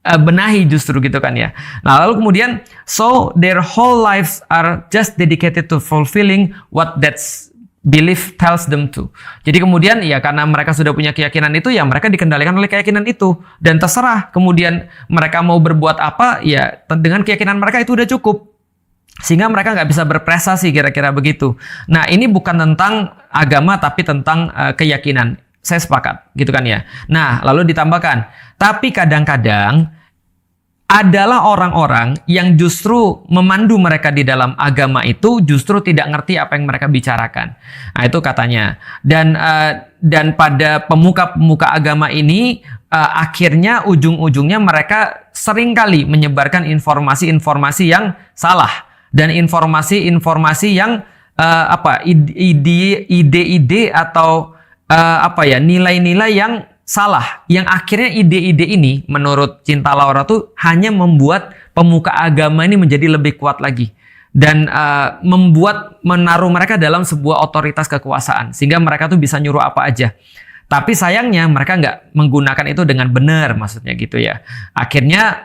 benahi justru gitu kan ya. Nah, lalu kemudian so their whole lives are just dedicated to fulfilling what that belief tells them to. Jadi kemudian ya karena mereka sudah punya keyakinan itu, ya mereka dikendalikan oleh keyakinan itu, dan terserah kemudian mereka mau berbuat apa ya dengan keyakinan mereka itu udah cukup. Sehingga mereka nggak bisa berprestasi, kira-kira begitu. Nah, ini bukan tentang agama, tapi tentang keyakinan. Saya sepakat, gitu kan ya. Nah, lalu ditambahkan, tapi kadang-kadang adalah orang-orang yang justru memandu mereka di dalam agama itu justru tidak ngerti apa yang mereka bicarakan. Nah, itu katanya. Dan pada pemuka-pemuka agama ini, akhirnya ujung-ujungnya mereka seringkali menyebarkan informasi-informasi yang salah. Dan informasi-informasi yang ide-ide atau nilai-nilai yang salah, yang akhirnya ide-ide ini menurut Cinta Laura tuh hanya membuat pemuka agama ini menjadi lebih kuat lagi, dan menaruh mereka dalam sebuah otoritas kekuasaan sehingga mereka tuh bisa nyuruh apa aja. Tapi sayangnya mereka nggak menggunakan itu dengan benar, maksudnya gitu ya. Akhirnya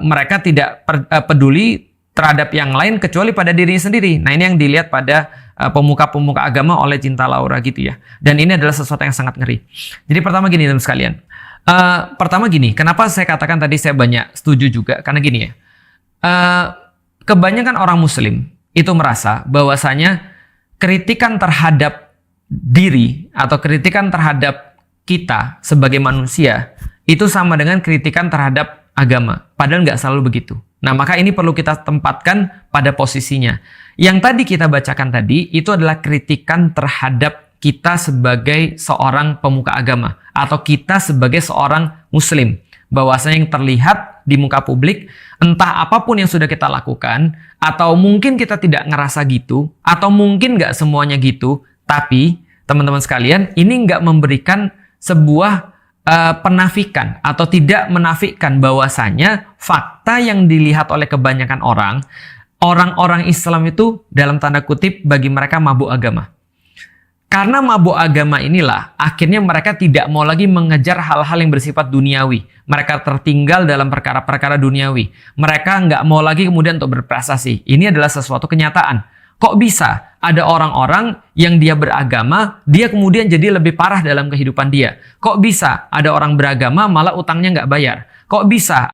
mereka tidak peduli terhadap yang lain kecuali pada dirinya sendiri. Nah, ini yang dilihat pada pemuka-pemuka agama oleh Cinta Laura gitu ya. Dan ini adalah sesuatu yang sangat ngeri. Jadi pertama gini teman sekalian. Kenapa saya katakan tadi saya banyak setuju juga? Karena gini ya. Kebanyakan orang muslim itu merasa bahwasanya kritikan terhadap diri atau kritikan terhadap kita sebagai manusia itu sama dengan kritikan terhadap agama. Padahal nggak selalu begitu. Nah, maka ini perlu kita tempatkan pada posisinya. Yang tadi kita bacakan tadi, itu adalah kritikan terhadap kita sebagai seorang pemuka agama. Atau kita sebagai seorang muslim. Bahwasanya yang terlihat di muka publik, entah apapun yang sudah kita lakukan, atau mungkin kita tidak ngerasa gitu, atau mungkin nggak semuanya gitu, tapi teman-teman sekalian, ini nggak memberikan sebuah penafikan atau tidak menafikan bahwasanya fakta yang dilihat oleh kebanyakan orang-orang Islam itu dalam tanda kutip bagi mereka mabuk agama. Karena mabuk agama inilah akhirnya mereka tidak mau lagi mengejar hal-hal yang bersifat duniawi. Mereka tertinggal dalam perkara-perkara duniawi. Mereka nggak mau lagi kemudian untuk berprestasi. Ini adalah sesuatu kenyataan. Kok bisa ada orang-orang yang dia beragama, dia kemudian jadi lebih parah dalam kehidupan dia? Kok bisa ada orang beragama malah utangnya nggak bayar? Kok bisa